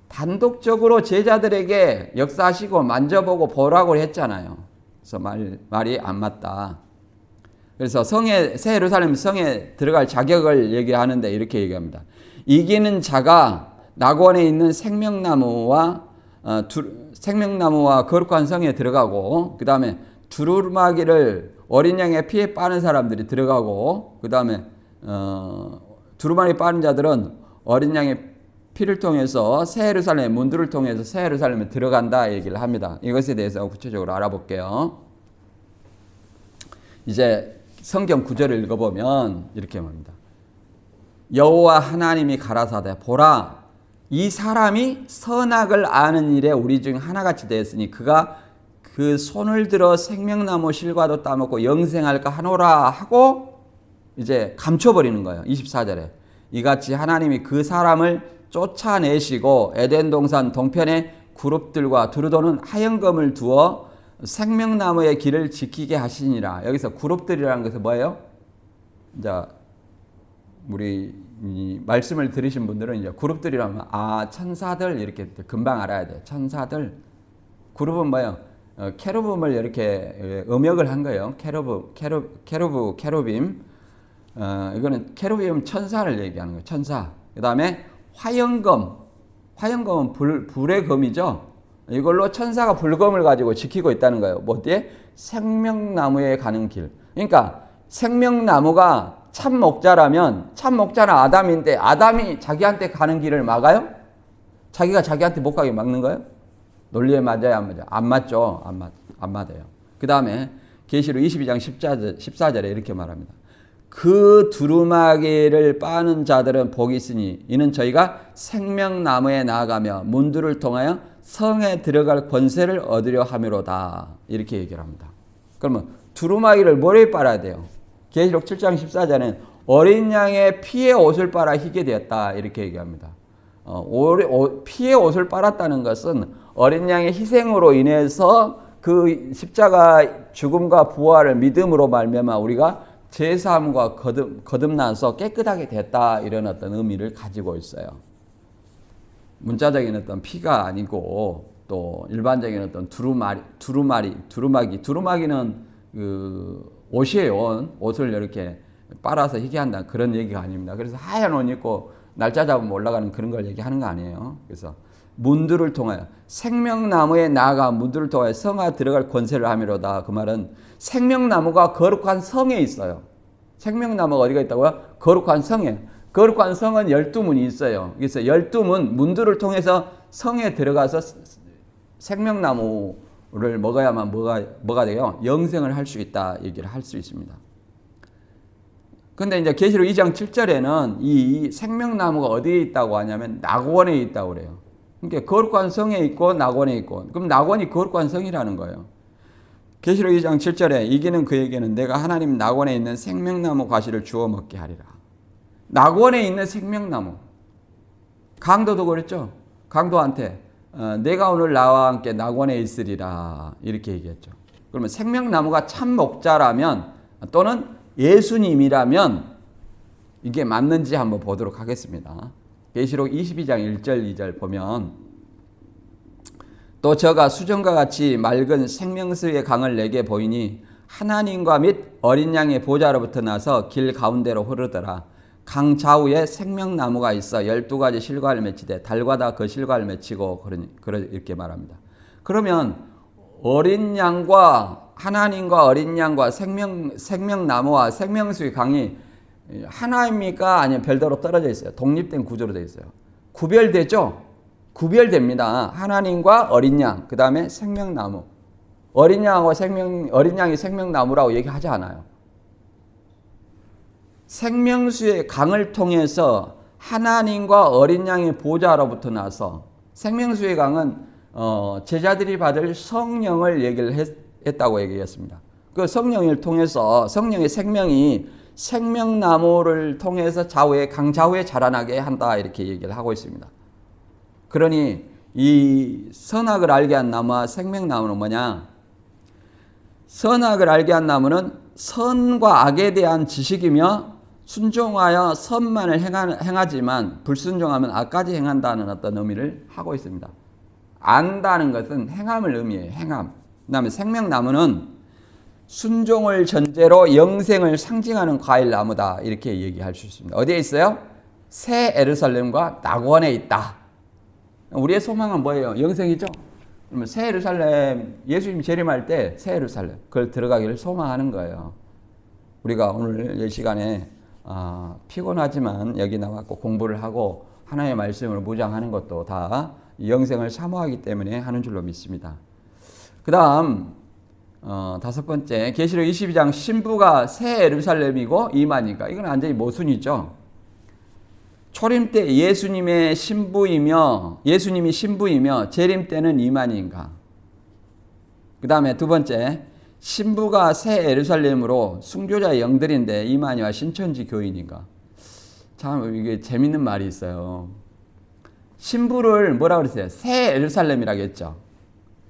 단독적으로 제자들에게 역사하시고 만져보고 보라고 했잖아요. 그래서 말이 안 맞다. 그래서 새 예루살렘 성에 들어갈 자격을 얘기하는데 이렇게 얘기합니다. 이기는 자가 낙원에 있는 생명나무와 거룩한 성에 들어가고, 그 다음에 두루마기를 어린 양의 피에 빠는 사람들이 들어가고, 그 다음에 두루마기 빠는 자들은 어린 양의 피를 통해서 새 예루살렘 문들을 통해서 새 예루살렘에 들어간다 얘기를 합니다. 이것에 대해서 구체적으로 알아볼게요. 이제 성경 구절을 읽어보면 이렇게 말합니다. 여호와 하나님이 가라사대 보라 이 사람이 선악을 아는 일에 우리 중 하나같이 되었으니 그가 그 손을 들어 생명나무 실과도 따먹고 영생할까 하노라 하고 이제 감춰버리는 거예요. 24절에 이같이 하나님이 그 사람을 쫓아내시고 에덴 동산 동편에 그룹들과 두루도는 하얀검을 두어 생명나무의 길을 지키게 하시니라. 여기서 그룹들이라는 것은 뭐예요? 이제 우리 이 말씀을 들으신 분들은 이제 그룹들이라면 천사들 이렇게 금방 알아야 돼요. 천사들. 그룹은 뭐예요? 케루빔을 이렇게 음역을 한 거예요. 케루빔. 이거는 케루빔 천사를 얘기하는 거예요. 천사. 그 다음에 화영검은 불의 검이죠. 이걸로 천사가 불검을 가지고 지키고 있다는 거예요. 뭐 어디에? 생명나무에 가는 길. 그러니까 생명나무가 참 목자라면 참 목자는 아담인데 아담이 자기한테 가는 길을 막아요? 자기가 자기한테 못 가게 막는 거예요? 논리에 맞아요? 안 맞아요? 안 맞죠. 안 맞아요. 그 다음에 계시록 22장 14절에 이렇게 말합니다. 그 두루마기를 빠는 자들은 복이 있으니 이는 저희가 생명나무에 나아가며 문들을 통하여 성에 들어갈 권세를 얻으려 함이로다. 이렇게 얘기를 합니다. 그러면 두루마기를 뭐에 빨아야 돼요? 계시록 7장 14절에는 어린 양의 피의 옷을 빨아 희게 되었다. 이렇게 얘기합니다. 피의 옷을 빨았다는 것은 어린 양의 희생으로 인해서 그 십자가 죽음과 부활을 믿음으로 말미암아 우리가 제사함과 거듭나서 깨끗하게 됐다. 이런 어떤 의미를 가지고 있어요. 문자적인 어떤 피가 아니고 또 일반적인 어떤 두루마기는 그 옷이에요. 옷을 이렇게 빨아서 희게 한다. 그런 얘기가 아닙니다. 그래서 하얀 옷 입고 날짜 잡으면 올라가는 그런 걸 얘기하는 거 아니에요. 그래서 문들을 통하여 생명나무에 나아가 문들을 통하여 성에 들어갈 권세를 함이로다. 그 말은 생명나무가 거룩한 성에 있어요. 생명나무가 어디가 있다고요? 거룩한 성에. 거룩한 성은 12문이 있어요. 그래서 12문, 문들을 통해서 성에 들어가서 생명나무를 먹어야만 뭐가 돼요? 영생을 할 수 있다. 얘기를 할 수 있습니다. 근데 이제 계시록 2장 7절에는 이 생명나무가 어디에 있다고 하냐면 낙원에 있다고 그래요. 그러니까 거룩한 성에 있고 낙원에 있고. 그럼 낙원이 거룩한 성이라는 거예요. 계시록 2장 7절에 이기는 그에게는 내가 하나님 낙원에 있는 생명나무 과실을 주워 먹게 하리라. 낙원에 있는 생명나무. 강도도 그랬죠. 강도한테 내가 오늘 나와 함께 낙원에 있으리라. 이렇게 얘기했죠. 그러면 생명나무가 참 목자라면 또는 예수님이라면 이게 맞는지 한번 보도록 하겠습니다. 계시록 22장 1절 2절 보면 또 저가 수정과 같이 맑은 생명수의 강을 내게 보이니 하나님과 및 어린 양의 보좌로부터 나서 길 가운데로 흐르더라. 강 좌우에 생명나무가 있어 12가지 실과를 맺히되 달과 다 그 실과를 맺히고 이렇게 말합니다. 그러면 어린 양과 하나님과 어린 양과 생명나무와 생명수의 강이 하나입니까? 아니면 별도로 떨어져 있어요? 독립된 구조로 되어 있어요. 구별되죠? 구별됩니다. 하나님과 어린 양, 그 다음에 생명나무. 어린 양이 생명나무라고 얘기하지 않아요. 생명수의 강을 통해서 하나님과 어린 양의 보좌로부터 나서 생명수의 강은 제자들이 받을 성령을 얘기를 했다고 얘기했습니다. 그 성령을 통해서 성령의 생명이 생명나무를 통해서 강좌우에 자라나게 한다 이렇게 얘기를 하고 있습니다. 그러니 이 선악을 알게 한 나무와 생명나무는 뭐냐? 선악을 알게 한 나무는 선과 악에 대한 지식이며 순종하여 선만을 행하지만 불순종하면 악까지 행한다는 어떤 의미를 하고 있습니다. 안다는 것은 행함을 의미해요. 행함. 그 다음에 생명나무는 순종을 전제로 영생을 상징하는 과일나무다 이렇게 얘기할 수 있습니다. 어디에 있어요? 새 예루살렘과 낙원에 있다. 우리의 소망은 뭐예요? 영생이죠. 그러면 새 예루살렘, 예수님 재림할 때 새 예루살렘 그걸 들어가기를 소망하는 거예요. 우리가 오늘 이 시간에 피곤하지만 여기 나왔고 공부를 하고 하나님의 말씀으로 무장하는 것도 다 영생을 사모하기 때문에 하는 줄로 믿습니다. 그 다음 다섯 번째, 계시록 22장 신부가 새 예루살렘이고 이만희가, 이건 완전히 모순이죠. 초림 때 예수님이 신부이며 재림 때는 이만희인가. 그 다음에 두 번째, 신부가 새 예루살렘으로 순교자의 영들인데 이만희와 신천지 교인인가. 참 이게 재밌는 말이 있어요. 신부를 뭐라고 그랬어요? 새 예루살렘이라고 했죠.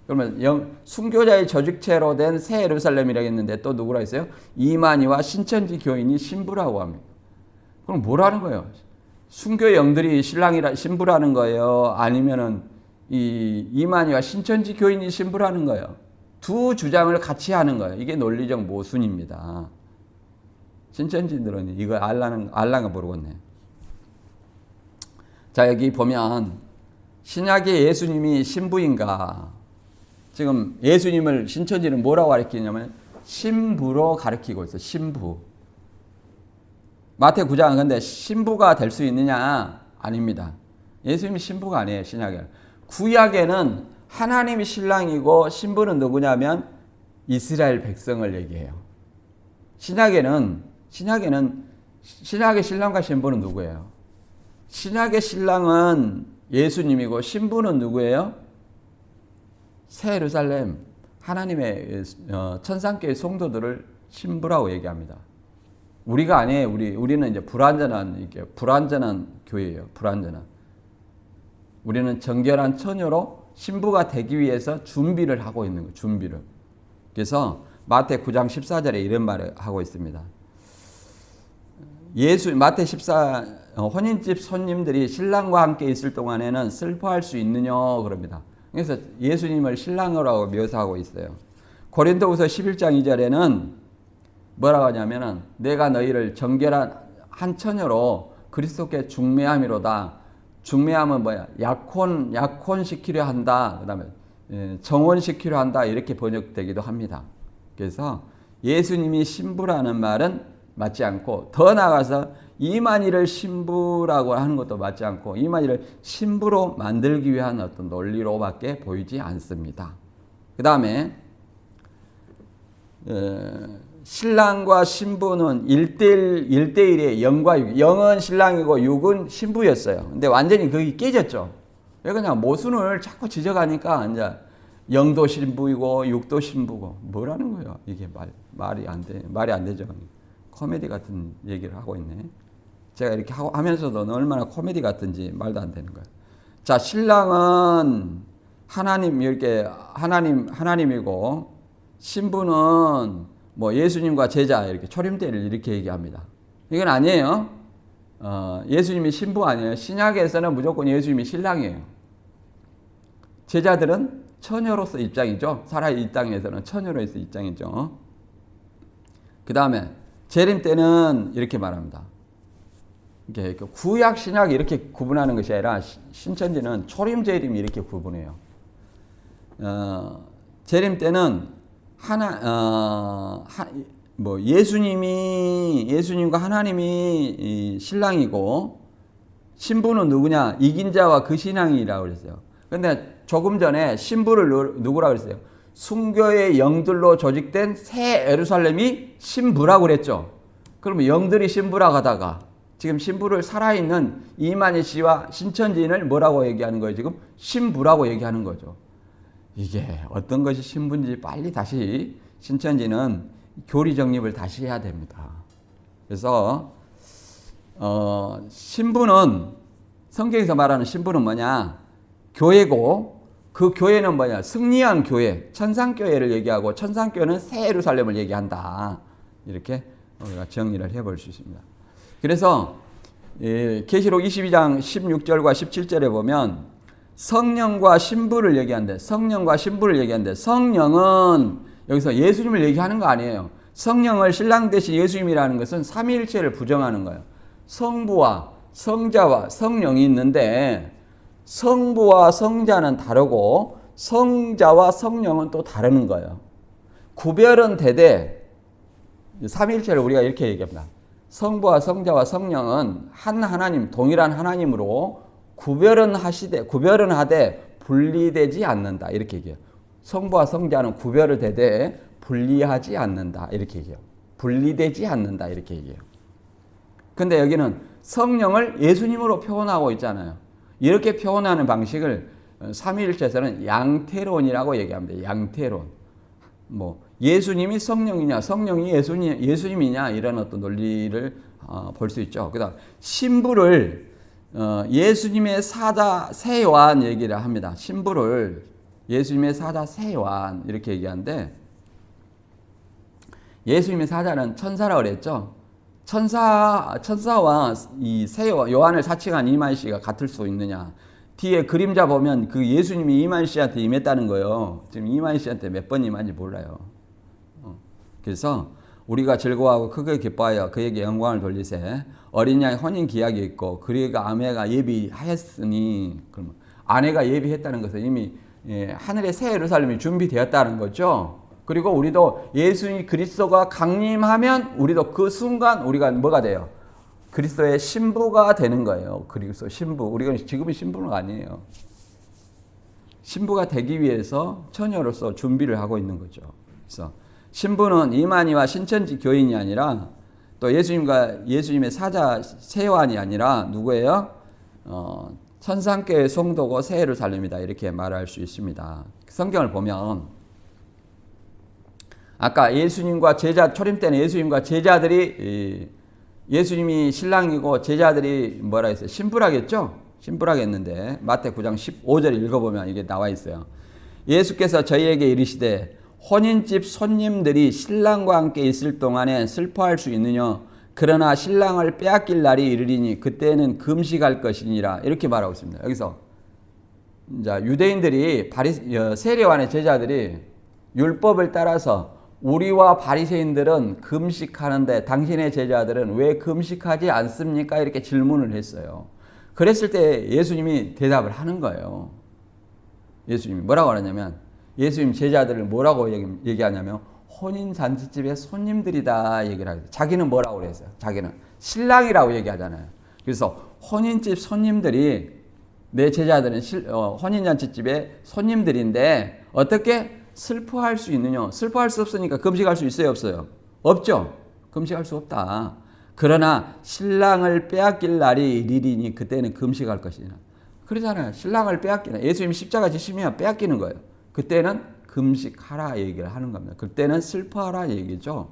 그러면 순교자의 조직체로 된 새 예루살렘이라고 했는데 또 누구라 했어요? 이만희와 신천지 교인이 신부라고 합니다. 그럼 뭐라는 거예요? 순교 영들이 신부라는 거예요? 아니면은 이만희와 신천지 교인이 신부라는 거예요? 두 주장을 같이 하는 거예요. 이게 논리적 모순입니다. 신천지들은 이거 알랑가 모르겠네. 자, 여기 보면 신약의 예수님이 신부인가? 지금 예수님을 신천지는 뭐라고 가르치냐면 신부로 가르치고 있어요. 신부. 마태 9장은 근데 신부가 될 수 있느냐? 아닙니다. 예수님이 신부가 아니에요. 신약에는. 구약에는 하나님이 신랑이고 신부는 누구냐면 이스라엘 백성을 얘기해요. 신약의 신랑과 신부는 누구예요? 신약의 신랑은 예수님이고 신부는 누구예요? 새 예루살렘, 하나님의 천상교회 성도들을 신부라고 얘기합니다. 우리가 아니에요. 우리는 이제 불완전한 교회예요. 불완전한. 우리는 정결한 처녀로 신부가 되기 위해서 준비를 하고 있는 거예요. 준비를. 그래서 마태 9장 14절에 이런 말을 하고 있습니다. 마태 14 혼인집 손님들이 신랑과 함께 있을 동안에는 슬퍼할 수 있느냐 그럽니다. 그래서 예수님을 신랑으로 묘사하고 있어요. 고린도후서 11장 2절에는 뭐라고 하냐면은 내가 너희를 정결한 한 처녀로 그리스도께 중매함이로다. 중매함은 뭐야? 약혼시키려 한다. 그 다음에 정혼시키려 한다. 이렇게 번역되기도 합니다. 그래서 예수님이 신부라는 말은 맞지 않고, 더 나아가서 이만희를 신부라고 하는 것도 맞지 않고, 이만희를 신부로 만들기 위한 어떤 논리로밖에 보이지 않습니다. 그 다음에 신랑과 신부는 1대1의 영과 6, 영은 신랑이고 6은 신부였어요. 근데 완전히 그게 깨졌죠. 왜 그냥 모순을 자꾸 지적하니까 이제 영도 신부이고 6도 신부고 뭐라는 거예요? 이게 말이 안 되죠. 코미디 같은 얘기를 하고 있네. 제가 이렇게 하면서도 얼마나 코미디 같은지 말도 안 되는 거예요. 자, 신랑은 하나님이고 신부는 뭐 예수님과 제자 이렇게 초림때를 이렇게 얘기합니다. 이건 아니에요. 예수님이 신부 아니에요. 신약에서는 무조건 예수님이 신랑이에요. 제자들은 처녀로서 입장이죠. 살아있는 이 땅에서는 처녀로서 입장이죠. 그 다음에 재림 때는 이렇게 말합니다. 이게 구약 신약 이렇게 구분하는 것이 아니라 신천지는 초림 재림 이렇게 구분해요. 재림 때는 예수님과 하나님이 신랑이고 신부는 누구냐? 이긴 자와 그 신앙이라고 그랬어요. 근데 조금 전에 신부를 누구라고 그랬어요? 순교의 영들로 조직된 새 예루살렘이 신부라고 그랬죠. 그러면 영들이 신부라고 하다가 지금 신부를 살아있는 이만희 씨와 신천지인을 뭐라고 얘기하는 거예요? 지금 신부라고 얘기하는 거죠. 이게 어떤 것이 신부인지 빨리 다시 신천지는 교리 정립을 다시 해야 됩니다. 그래서 신부는, 성경에서 말하는 신부는 뭐냐? 교회고, 그 교회는 뭐냐? 승리한 교회, 천상교회를 얘기하고, 천상교회는 새 예루살렘을 얘기한다. 이렇게 우리가 정리를 해볼 수 있습니다. 그래서 계시록 22장 16절과 17절에 보면 성령과 신부를 얘기하는데, 성령과 신부를 얘기하는데, 성령은 여기서 예수님을 얘기하는 거 아니에요. 성령을 신랑 대신 예수님이라는 것은 삼위일체를 부정하는 거예요. 성부와 성자와 성령이 있는데, 성부와 성자는 다르고 성자와 성령은 또 다른 거예요. 구별은 되되, 삼위일체를 우리가 이렇게 얘기합니다. 성부와 성자와 성령은 한 하나님, 동일한 하나님으로 구별은 하되 분리되지 않는다. 이렇게 얘기해요. 성부와 성자는 구별을 되되 분리하지 않는다. 이렇게 얘기해요. 분리되지 않는다. 이렇게 얘기해요. 근데 여기는 성령을 예수님으로 표현하고 있잖아요. 이렇게 표현하는 방식을 삼위일체에서는 양태론이라고 얘기합니다. 양태론. 예수님이 성령이냐, 성령이 예수님이냐, 이런 어떤 논리를 볼 수 있죠. 그 다음, 신부를 예수님의 사자 새 요한 얘기를 합니다. 신부를 예수님의 사자 새 요한 이렇게 얘기하는데, 예수님의 사자는 천사라고 그랬죠. 천사와 이 새 요한을 사칭한 이만희 씨가 같을 수 있느냐. 뒤에 그림자 보면 그 예수님이 이만희 씨한테 임했다는 거예요. 지금 이만희 씨한테 몇 번 임한지 몰라요. 그래서 우리가 즐거워하고 크게 기뻐하여 그에게 영광을 돌리세. 어린 양의 혼인 기약이 있고 그리가 아내가 예비하였으니, 그러면 아내가 예비했다는 것은 이미 하늘의 새 예루살렘이 준비되었다는 거죠. 그리고 우리도 예수님 그리스도가 강림하면 우리도 그 순간 우리가 뭐가 돼요? 그리스도의 신부가 되는 거예요. 그리스도 신부. 우리가 지금은 신부는 아니에요. 신부가 되기 위해서 처녀로서 준비를 하고 있는 거죠. 그래서 신부는 이만희와 신천지 교인이 아니라 또 예수님의 사자 새 요한이 아니라 누구예요? 천상교회 성도고 새 예루살렘이다. 이렇게 말할 수 있습니다. 성경을 보면 아까 초림 때는 예수님과 제자들이 예수님이 신랑이고 제자들이 뭐라 했어요? 신부라겠죠? 신부라겠는데 마태 9장 15절 읽어보면 이게 나와 있어요. 예수께서 저희에게 이르시되 혼인집 손님들이 신랑과 함께 있을 동안에 슬퍼할 수 있느냐? 그러나 신랑을 빼앗길 날이 이르리니 그때는 금식할 것이니라. 이렇게 말하고 있습니다. 여기서 유대인들이 세례요한의 제자들이 율법을 따라서 우리와 바리새인들은 금식하는데 당신의 제자들은 왜 금식하지 않습니까? 이렇게 질문을 했어요. 그랬을 때 예수님이 대답을 하는 거예요. 예수님이 뭐라고 하냐면, 예수님 제자들을 뭐라고 얘기하냐면 혼인잔치집의 손님들이다 얘기를 하죠. 자기는 뭐라고 그랬어요? 자기는 신랑이라고 얘기하잖아요. 그래서 혼인집 손님들이, 내 제자들은 혼인잔치집의 손님들인데 어떻게 슬퍼할 수 있느냐? 슬퍼할 수 없으니까 금식할 수 있어요? 없어요? 없죠? 금식할 수 없다. 그러나 신랑을 빼앗길 날이 이르리니 그때는 금식할 것이냐. 그러잖아요. 신랑을 빼앗기나. 예수님이 십자가 지시면 빼앗기는 거예요. 그때는 금식하라 얘기를 하는 겁니다. 그때는 슬퍼하라 얘기죠.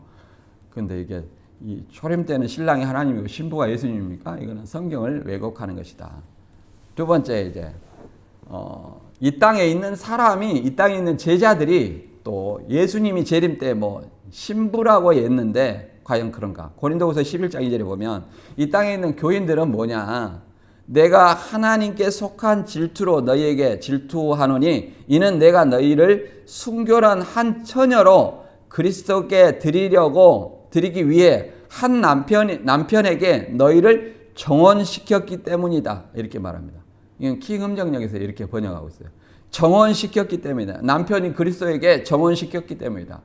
그런데 이게 이 초림 때는 신랑이 하나님이고 신부가 예수님입니까? 이거는 성경을 왜곡하는 것이다. 두 번째 이 땅에 있는 사람이, 이 땅에 있는 제자들이 또 예수님이 재림 때 신부라고 했는데 과연 그런가? 고린도후서 11장 2절에 보면 이 땅에 있는 교인들은 뭐냐? 내가 하나님께 속한 질투로 너희에게 질투하노니 이는 내가 너희를 순결한 한 처녀로 그리스도께 드리기 위해 한 남편에게 너희를 정혼시켰기 때문이다. 이렇게 말합니다. 이건 킹음정역에서 이렇게 번역하고 있어요. 정혼시켰기 때문이다. 남편이 그리스도에게 정혼시켰기 때문이다.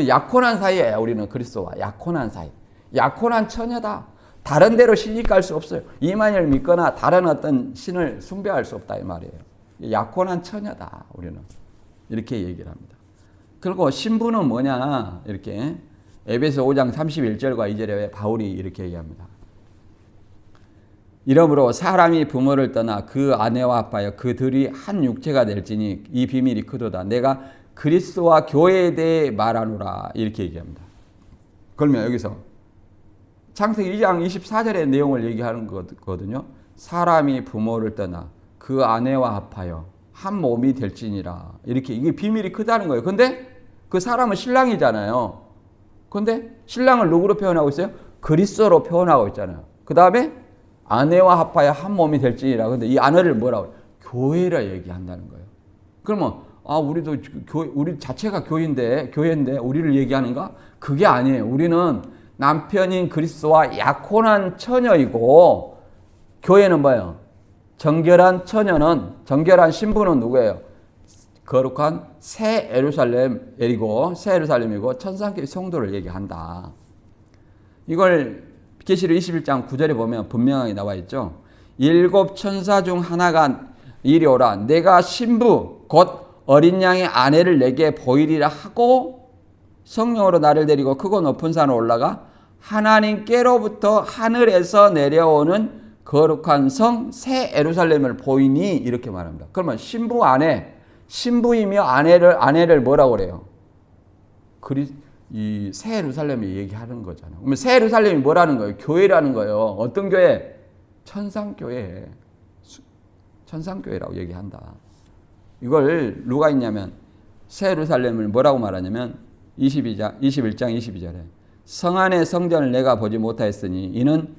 약혼한 사이예요. 우리는 그리스도와 약혼한 사이. 약혼한 처녀다. 다른 데로 시집갈 수 없어요. 이만희를 믿거나 다른 어떤 신을 숭배할 수 없다 이 말이에요. 약혼한 처녀다. 우리는 이렇게 얘기를 합니다. 그리고 신부는 뭐냐? 이렇게 에베소 5장 31절과 2절에 바울이 이렇게 얘기합니다. 이러므로 사람이 부모를 떠나 그 아내와 합하여 그들이 한 육체가 될지니 이 비밀이 크도다. 내가 그리스도와 교회에 대해 말하노라. 이렇게 얘기합니다. 그러면 여기서 창세기 2장 24절의 내용을 얘기하는 거거든요. 사람이 부모를 떠나 그 아내와 합하여 한 몸이 될지니라. 이렇게 이게 비밀이 크다는 거예요. 근데 그 사람은 신랑이잖아요. 근데 신랑을 누구로 표현하고 있어요? 그리스도로 표현하고 있잖아요. 그 다음에 아내와 합하여 한 몸이 될지니라. 근데 이 아내를 뭐라고? 교회라 얘기한다는 거예요. 그러면 우리도 우리 자체가 교회인데 우리를 얘기하는가? 그게 아니에요. 우리는 남편인 그리스도와 약혼한 처녀이고, 교회는 뭐예요? 정결한 신부는 누구예요? 거룩한 새 예루살렘이고 천상교회 성도를 얘기한다. 이걸 계시록 21장 9절에 보면 분명하게 나와 있죠. 일곱 천사 중 하나가 이리 오라. 내가 신부 곧 어린 양의 아내를 내게 보이리라 하고 성령으로 나를 데리고 크고 높은 산으로 올라가 하나님께로부터 하늘에서 내려오는 거룩한 성 새 예루살렘을 보이니 이렇게 말합니다. 그러면 신부이며 아내를 뭐라고 그래요? 이 새 예루살렘이 얘기하는 거잖아요. 그러면 새 예루살렘이 뭐라는 거예요? 교회라는 거예요. 어떤 교회? 천상교회라고 얘기한다. 이걸 누가 있냐면 새 예루살렘을 뭐라고 말하냐면 21장 22절에 성 안의 성전을 내가 보지 못하였으니 이는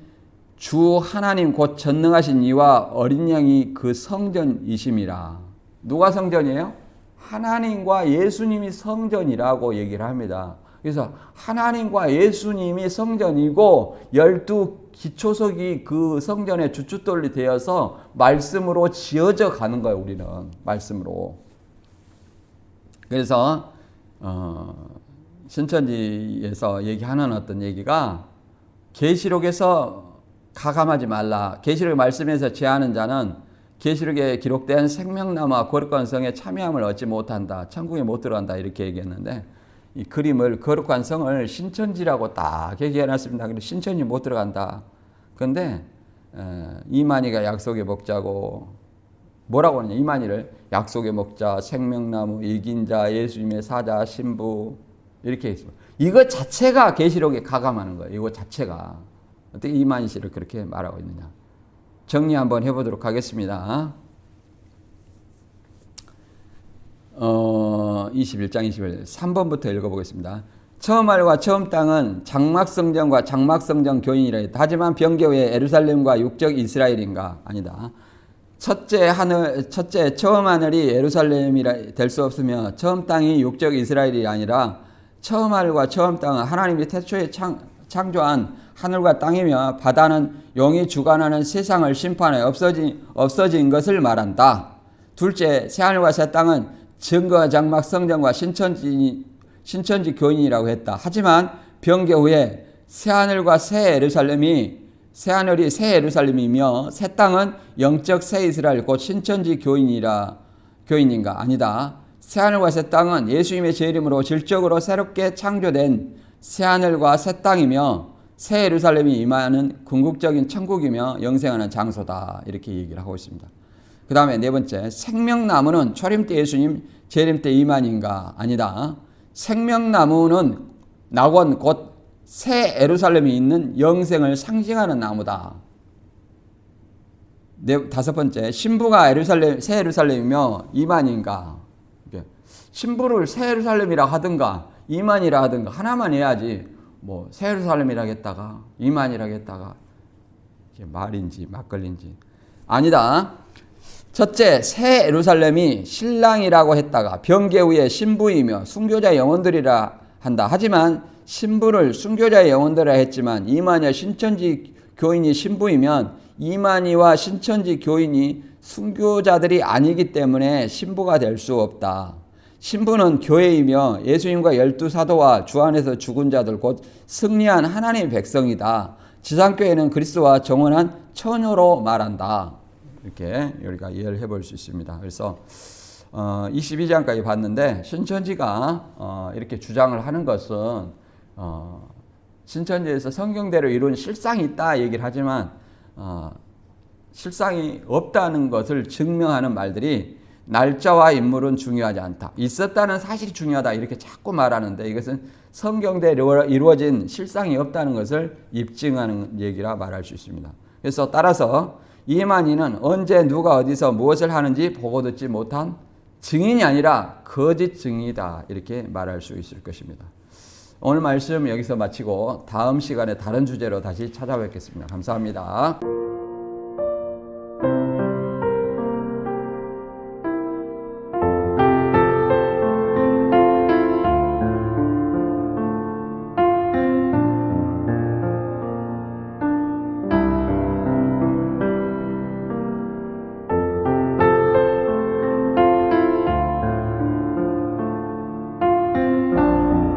주 하나님 곧 전능하신 이와 어린 양이 그 성전이심이라. 누가 성전이에요? 하나님과 예수님이 성전이라고 얘기를 합니다. 그래서 하나님과 예수님이 성전이고 12기초석이 그 성전의 주춧돌이 되어서 말씀으로 지어져 가는 거예요. 우리는 말씀으로. 그래서 신천지에서 얘기하는 어떤 얘기가 계시록에서 가감하지 말라. 계시록의 말씀에서 제하는 자는 계시록에 기록된 생명나무와 거룩한 성에 참여함을 얻지 못한다. 천국에 못 들어간다. 이렇게 얘기했는데 이 그림을 거룩한 성을 신천지라고 딱 얘기해놨습니다. 근데 신천지 못 들어간다. 그런데 이만희가 약속의 목자고 뭐라고 하느냐. 이만희를 약속의 목자, 생명나무, 이긴 자, 예수님의 사자, 신부 이렇게 했습니다. 이것 자체가 계시록에 가감하는 거예요. 이거 자체가. 어떻게 이만희 씨를 그렇게 말하고 있느냐. 정리 한번 해보도록 하겠습니다. 21장 21절 3번부터 읽어보겠습니다. 처음 하늘과 처음 땅은 장막성전과 장막성전 교인이라 했다. 하지만 변개후에 예루살렘과 육적 이스라엘인가? 아니다. 첫째 처음 하늘이 예루살렘이라 될 수 없으며 처음 땅이 육적 이스라엘이 아니라 처음 하늘과 처음 땅은 하나님이 태초에 창조한 하늘과 땅이며 바다는 용이 주관하는 세상을 심판해 없어진 것을 말한다. 둘째, 새하늘과 새 땅은 증거 장막 성전과 신천지 교인이라고 했다. 하지만 변개 후에 새하늘과 새하늘이 새 예루살렘이며 새 땅은 영적 새 이스라엘 곧 신천지 교인인가? 아니다. 새하늘과 새 땅은 예수님의 제 이름으로 질적으로 새롭게 창조된 새하늘과 새 땅이며 새 예루살렘이 임하는 궁극적인 천국이며 영생하는 장소다. 이렇게 얘기를 하고 있습니다. 그 다음에 네 번째, 생명나무는 초림 때 예수님, 재림 때 이만인가? 아니다. 생명나무는 낙원 곧 새 예루살렘이 있는 영생을 상징하는 나무다. 다섯 번째, 신부가 새 예루살렘이며 이만인가? 신부를 새 예루살렘이라 하든가 이만이라 하든가 하나만 해야지 뭐 새 예루살렘이라 했다가 이만이라 했다가 이게 말인지 막걸리인지 아니다. 첫째, 새 예루살렘이 신랑이라고 했다가 변개 후에 신부이며 순교자 영혼들이라 한다. 하지만 신부를 순교자의 영혼들이라 했지만 이만희와 신천지 교인이 신부이면 이만희와 신천지 교인이 순교자들이 아니기 때문에 신부가 될 수 없다. 신부는 교회이며 예수님과 12사도와 주 안에서 죽은 자들 곧 승리한 하나님의 백성이다. 지상교회는 그리스도와 정원한 처녀로 말한다. 이렇게 우리가 이해를 해볼 수 있습니다. 그래서 22장까지 봤는데 신천지가 이렇게 주장을 하는 것은 신천지에서 성경대로 이룬 실상이 있다 얘기를 하지만 실상이 없다는 것을 증명하는 말들이 날짜와 인물은 중요하지 않다. 있었다는 사실이 중요하다. 이렇게 자꾸 말하는데 이것은 성경대로 이루어진 실상이 없다는 것을 입증하는 얘기라 말할 수 있습니다. 그래서 따라서 이만희는 언제 누가 어디서 무엇을 하는지 보고 듣지 못한 증인이 아니라 거짓 증인이다. 이렇게 말할 수 있을 것입니다. 오늘 말씀 여기서 마치고 다음 시간에 다른 주제로 다시 찾아뵙겠습니다. 감사합니다.